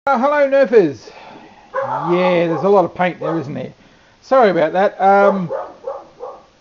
Hello Nerfers. Yeah, there's a lot of paint there, isn't there? Sorry about that.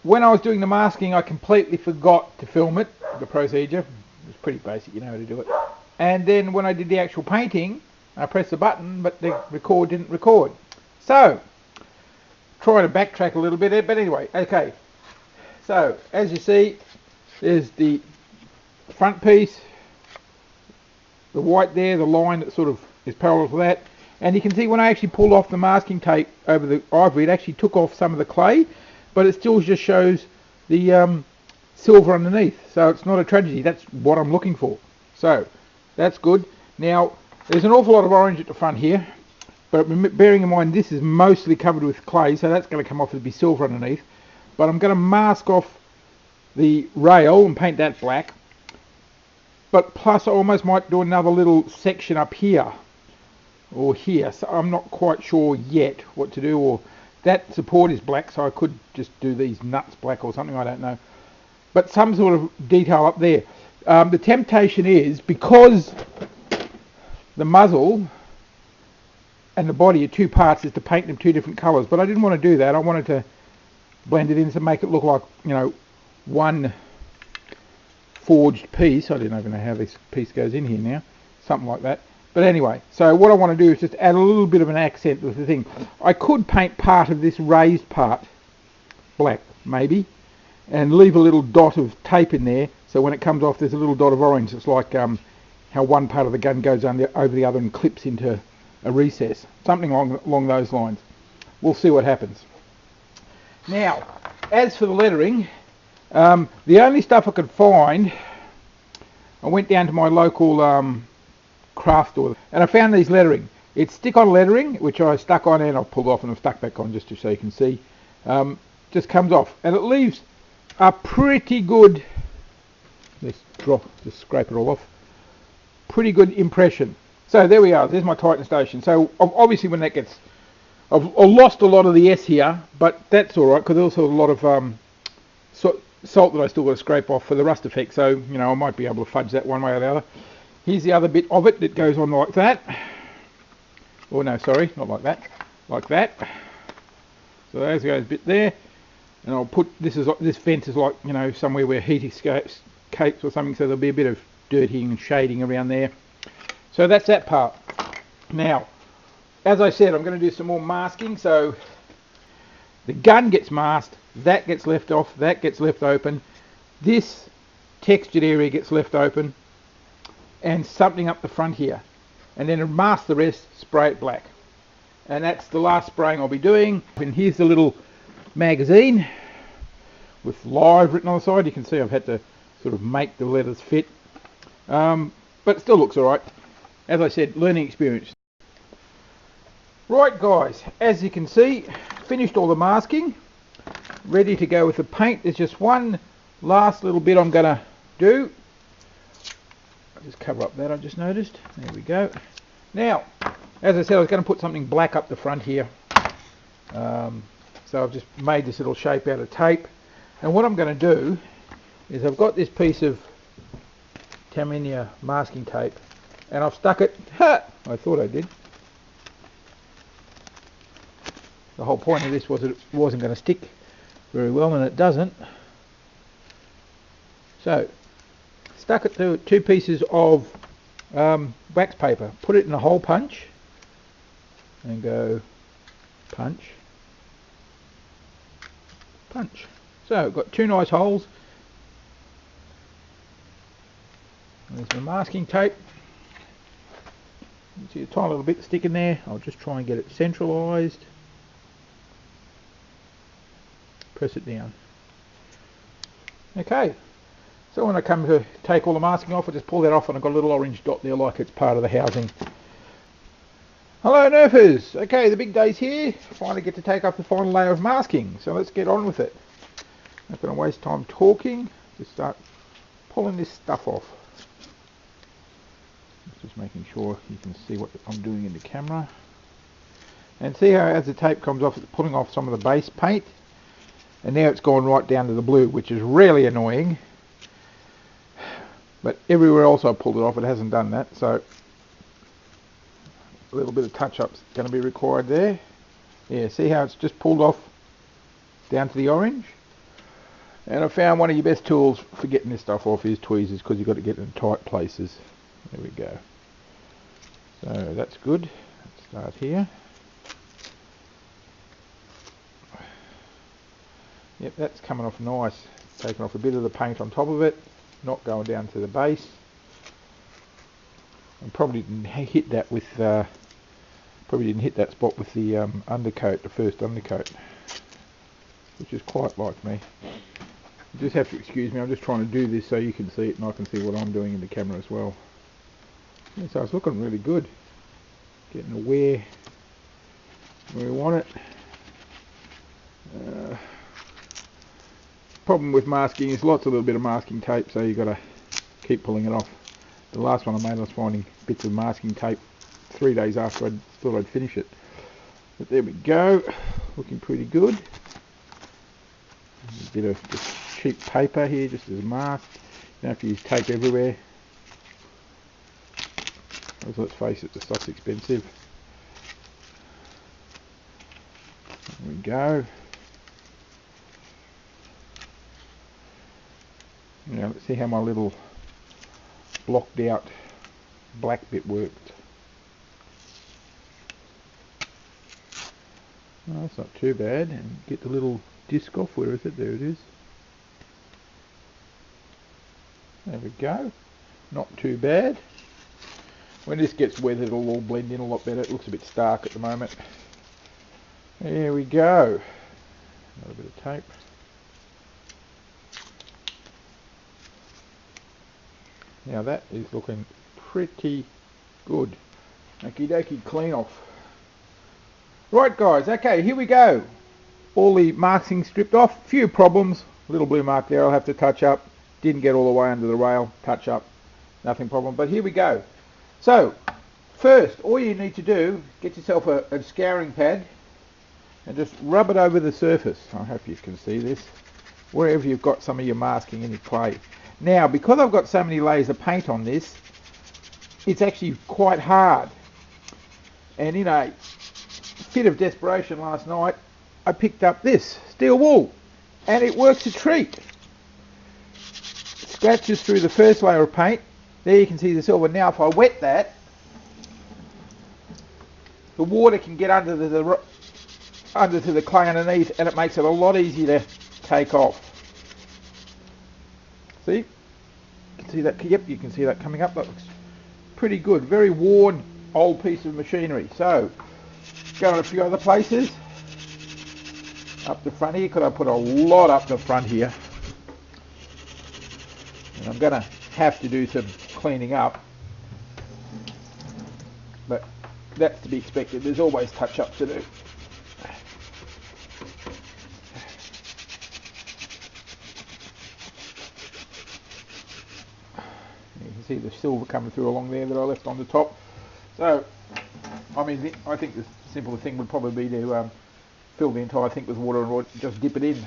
When I was doing the masking, I completely forgot to film it, the procedure. It was pretty basic, you know how to do it. And then when I did the actual painting, I pressed the button, but the record didn't record. So, trying to backtrack a little bit, but anyway, okay. So, as you see, there's the front piece, the white there, the line that sort of is parallel to that. And you can see when I actually pulled off the masking tape over the ivory, it actually took off some of the clay, but it still just shows the silver underneath. So it's not a tragedy. That's what I'm looking for. So that's good. Now there's an awful lot of orange at the front here, but bearing in mind this is mostly covered with clay, so that's going to come off to be silver underneath. But I'm going to mask off the rail and paint that black. But plus I almost might do another little section up here or here, so I'm not quite sure yet what to do. Or that support is black, so I could just do these nuts black or something, I don't know, but some sort of detail up there. The temptation is, because the muzzle and the body are two parts, is to paint them two different colours, but I didn't want to do that. I wanted to blend it in to make it look like, you know, one forged piece. I don't even know how this piece goes in here now, something like that. But anyway, so what I want to do is just add a little bit of an accent with the thing. I could paint part of this raised part black, maybe, and leave a little dot of tape in there, so when it comes off there's a little dot of orange. It's like how one part of the gun goes over the other and clips into a recess. Something along those lines. We'll see what happens. Now, as for the lettering, the only stuff I could find, I went down to my local craft store and I found these lettering. It's stick-on lettering, which I stuck on and I've pulled off and I've stuck back on just so you can see. Just comes off and it leaves a pretty good, let's just scrape it all off, pretty good impression. So there we are, there's my Titan station. So obviously when that gets, I've lost a lot of the S here, but that's alright because there's also a lot of salt that I still got to scrape off for the rust effect, so you know I might be able to fudge that one way or the other. Here's the other bit of it that goes on like that. Oh no, sorry, not like that, like that. So there's a bit there, and I'll put this vent is like, you know, somewhere where heat escapes or something, so there'll be a bit of dirtying and shading around there. So that's that part. Now, as I said, I'm going to do some more masking. So the gun gets masked, that gets left off, that gets left open, this textured area gets left open, and something up the front here, and then mask the rest, spray it black. And that's the last spraying I'll be doing. And here's the little magazine with live written on the side. You can see I've had to sort of make the letters fit, but it still looks alright. As I said, learning experience. Right guys, as you can see, finished all the masking, ready to go with the paint. There's just one last little bit I'm going to do. I'll just cover up that I just noticed. There we go. Now, as I said, I was going to put something black up the front here. So I've just made this little shape out of tape. And what I'm going to do is I've got this piece of Tamiya masking tape and I've stuck it. Ha! I thought I did. The whole point of this was that it wasn't going to stick very well, and it doesn't. So, stuck it to two pieces of wax paper, put it in a hole punch, and go punch, punch. So, got two nice holes. There's my masking tape. You can see a tiny little bit sticking there. I'll just try and get it centralised. Press it down. Okay, so when I come to take all the masking off, I just pull that off and I've got a little orange dot there like it's part of the housing. Hello Nerfers! Okay, the big day's here. Finally get to take off the final layer of masking, so let's get on with it. Not going to waste time talking, just start pulling this stuff off. Just making sure you can see what I'm doing in the camera. And see how as the tape comes off, it's pulling off some of the base paint. And now it's gone right down to the blue, which is really annoying. But everywhere else I pulled it off, it hasn't done that. So a little bit of touch-up's going to be required there. Yeah, see how it's just pulled off down to the orange? And I found one of your best tools for getting this stuff off is tweezers, because you've got to get it in tight places. There we go. So that's good. Let's start here. Yep, that's coming off nice. Taking off a bit of the paint on top of it, not going down to the base. And probably didn't hit that with probably didn't hit that spot with the undercoat, the first undercoat, which is quite like me. You just have to excuse me, I'm just trying to do this so you can see it and I can see what I'm doing in the camera as well. Yeah, so it's looking really good. Getting to where we want it. Problem with masking is lots of little bit of masking tape, so you've got to keep pulling it off. The last one I made, I was finding bits of masking tape 3 days after I thought I'd finish it. But there we go, looking pretty good. A bit of just cheap paper here, just as a mask. You don't have to use tape everywhere. Because let's face it, the stuff's expensive. There we go. Now let's see how my little blocked out black bit worked. No, that's not too bad. And get the little disc off. Where is it? There it is. There we go. Not too bad. When this gets wet, it'll all blend in a lot better. It looks a bit stark at the moment. There we go. Another bit of tape. Now that is looking pretty good. Okie dokie, clean off. Right guys, okay, here we go. All the marking stripped off. Few problems. Little blue mark there I'll have to touch up. Didn't get all the way under the rail. Touch up. Nothing problem. But here we go. So, first, all you need to do, get yourself a scouring pad and just rub it over the surface. I hope you can see this. Wherever you've got some of your masking in your clay. Now, because I've got so many layers of paint on this, it's actually quite hard. And in a fit of desperation last night, I picked up this steel wool, and it works a treat. It scratches through the first layer of paint. There you can see the silver. Now, if I wet that, the water can get under to the clay underneath, and it makes it a lot easier to take off. See? You can see that. Yep, you can see that coming up. That looks pretty good. Very worn old piece of machinery. So, going a few other places. Up the front here, because I put a lot up the front here. And I'm going to have to do some cleaning up. But that's to be expected. There's always touch-ups to do. See the silver coming through along there that I left on the top. So, I mean, I think the simplest thing would probably be to fill the entire thing with water and just dip it in.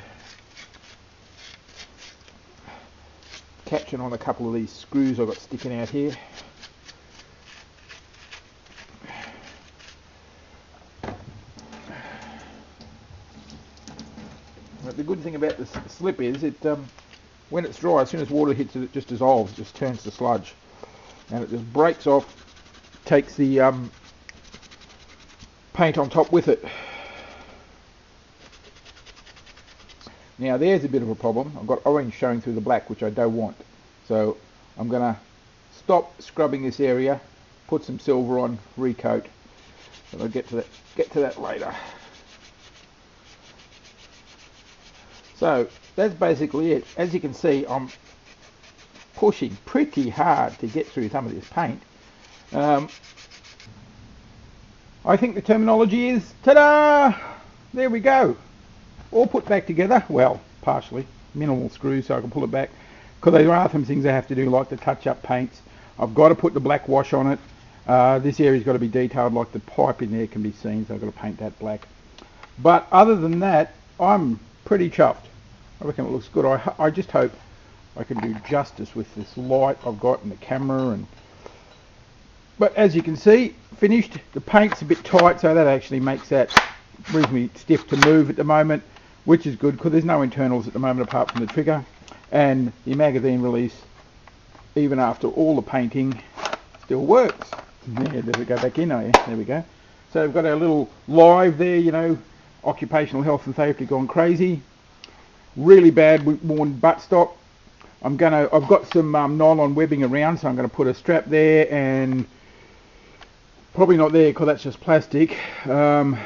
Catching on a couple of these screws I've got sticking out here. But the good thing about the slip is it when it's dry, as soon as water hits it, it just dissolves, just turns to sludge. And it just breaks off, takes the paint on top with it. Now there's a bit of a problem. I've got orange showing through the black, which I don't want. So I'm going to stop scrubbing this area, put some silver on, recoat. And I'll get to that later. So that's basically it. As you can see, I'm pushing pretty hard to get through some of this paint. I think the terminology is, ta-da! There we go. All put back together. Well, partially. Minimal screws so I can pull it back. Because there are some things I have to do, like the touch-up paints. I've got to put the black wash on it. This area's got to be detailed, like the pipe in there can be seen, so I've got to paint that black. But other than that, I'm pretty chuffed. I reckon it looks good. I just hope I can do justice with this light I've got in the camera, and But as you can see, finished. The paint's a bit tight, so that actually makes that reasonably stiff to move at the moment, which is good because there's no internals at the moment apart from the trigger. And the magazine release, even after all the painting, still works. Yeah, does it go back in? Oh yeah, there we go. So we've got our little live there, you know, occupational health and safety gone crazy. Really bad worn buttstock. I've got some nylon webbing around, so I'm going to put a strap there, and probably not there because that's just plastic. Or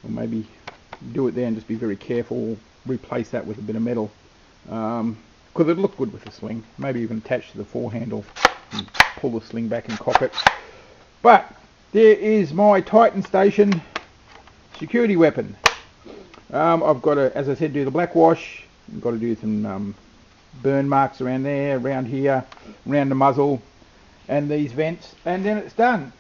maybe do it there and just be very careful. Replace that with a bit of metal because it looked good with the sling. Maybe even attach to the fore handle and pull the sling back and cock it. But there is my Titan Station security weapon. I've got to, as I said, do the black wash. I've got to do some burn marks around there, around here, around the muzzle, and these vents, and then it's done.